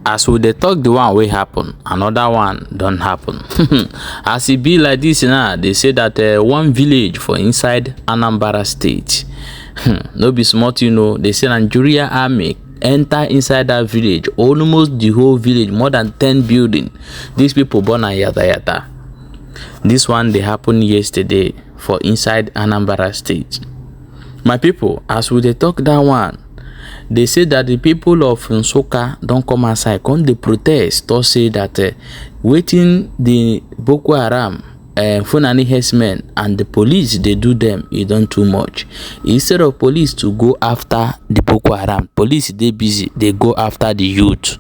As we dey talk the one wey happen, another one don happen. As e be like this now, they say that one village for inside Anambra state, no be small thing o. They say Nigeria army enter inside that village, almost the whole village, more than 10 buildings. These people born am yata yata. This one dey happen yesterday for inside Anambra state. My people, as we dey talk that one, they say that the people of Nsukka don come outside come dey protest, to say that wetin the Boko Haram Fulani herdsmen and the police dey do them, e don too much. Instead of police to go after the Boko Haram, police dey busy, they go after the youth.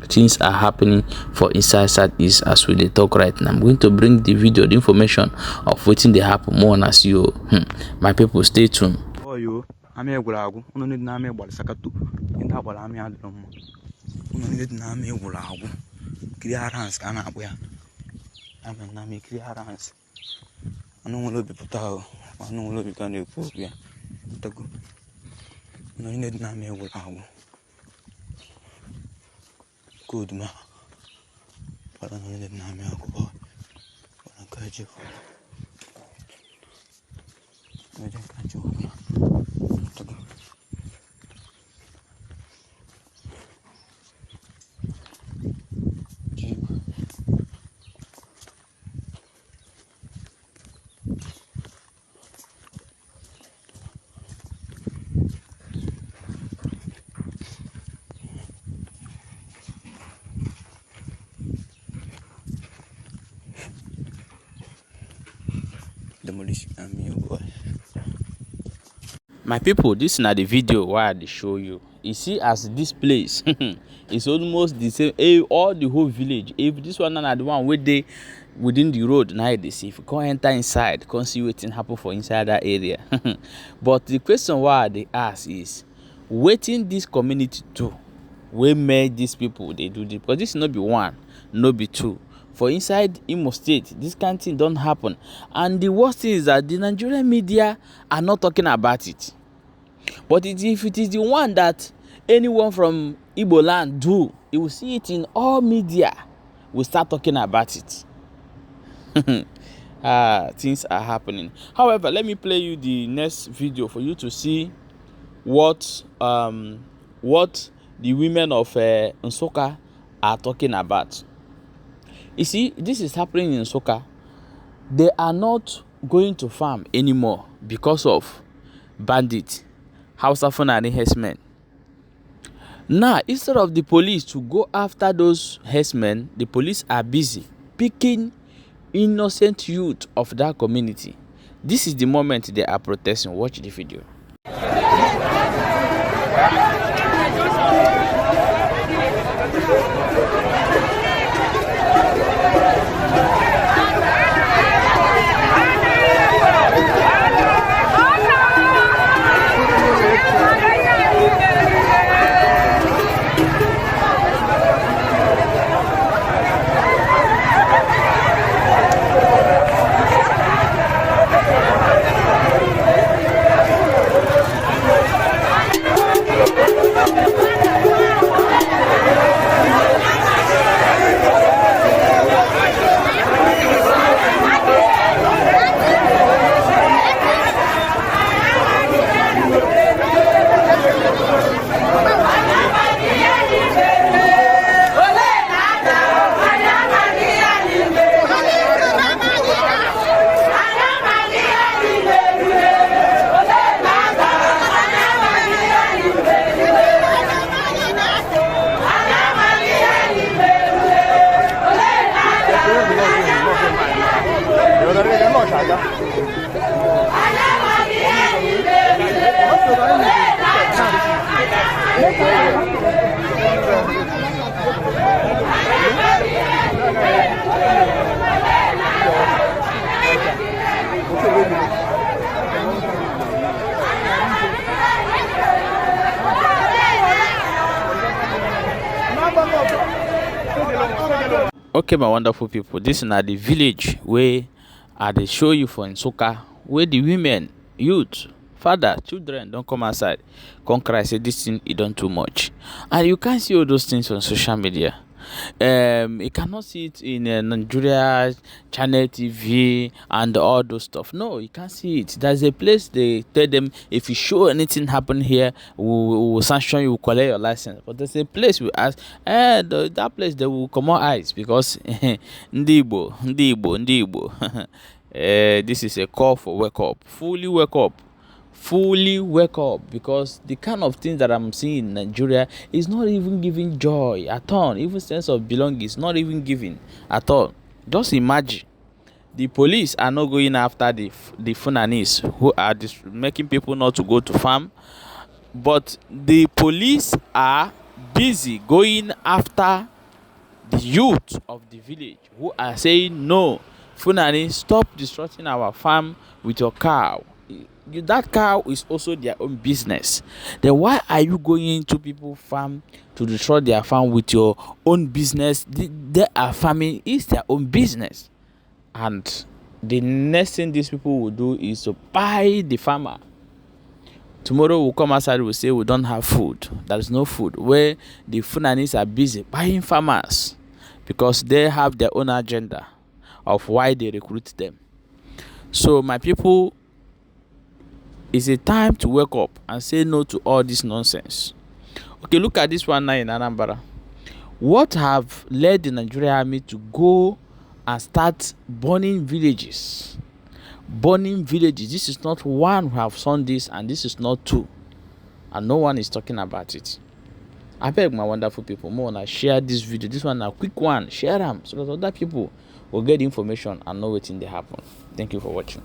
Things are happening for inside Southeast as we dey talk right now. I'm going to bring the video, the information of wetin dey happen more as you. My people, stay tuned. Ami Ogbaru, uno need na ami Ogbaru Sakato. Inda Ogbaru ami adromo. Uno need na ami Ogbaru. Clearance kana abuya. Ami na ami clearance. Anu ngolo bi putao. Anu ngolo bi kane ekopia. Tago. Uno need na ami Ogbaru. Good ma. Para no need na ami Ogbaru. Para kaje. Kaje kaje. My people, this na the video why I dey show you. You see, as this place is almost the same. All the whole village. If this one na the one wey dey within the road, now they see. If you come enter inside, come see wetin happen for inside that area. But the question why I dey ask is, wetin this community do wey make these people dey do this? Because this no be one, no be two. For inside Imo State, this kind of thing don't happen. And the worst thing is that the Nigerian media are not talking about it. But if it is the one that anyone from Igbo land do, you will see it in all media. We'll start talking about it. Things are happening. However, let me play you the next video for you to see what the women of Nsukka are talking about. You see, this is happening in Nsukka. They are not going to farm anymore because of bandits, Hausa Fulani herdsmen. Now, instead of the police to go after those herdsmen, the police are busy picking innocent youth of that community. This is the moment they are protesting. Watch the video. Okay, my wonderful people, this is not the village where I dey show you for Nsukka, where the women, youth father, children don't come outside come cry say this thing e don too much. And you can't see all those things on social media. You cannot see it in Nigeria channel TV and all those stuff. No, you can't see it. There's a place they tell them, if you show anything happen here, we will sanction you, collect your license. But there's a place we ask, that place they will come out eyes, because ndị Igbo. This is a call for wake up. Fully wake up, because the kind of things that I'm seeing in Nigeria is not even giving joy at all. Even sense of belonging is not even giving at all. Just imagine, the police are not going after the Fulanis who are making people not to go to farm, but the police are busy going after the youth of the village who are saying, no, Fulani, stop disrupting our farm with your cow. That cow is also their own business. Then why are you going into people's farm to destroy their farm with your own business? They are farming is their own business. And the next thing these people will do is to buy the farmer. Tomorrow we'll come outside, we'll say we don't have food. There is no food. Where the Fulanis are busy buying farmers, because they have their own agenda of why they recruit them. So my people, it's a time to wake up and say no to all this nonsense. Okay, look at this one now in Anambra. What have led the Nigerian army to go and start burning villages? This is not one who have done this, and this is not two, and no one is talking about it. I beg my wonderful people, more wanna share this video. This one a quick one, share them so that other people will get information and know what in they happen. Thank you for watching.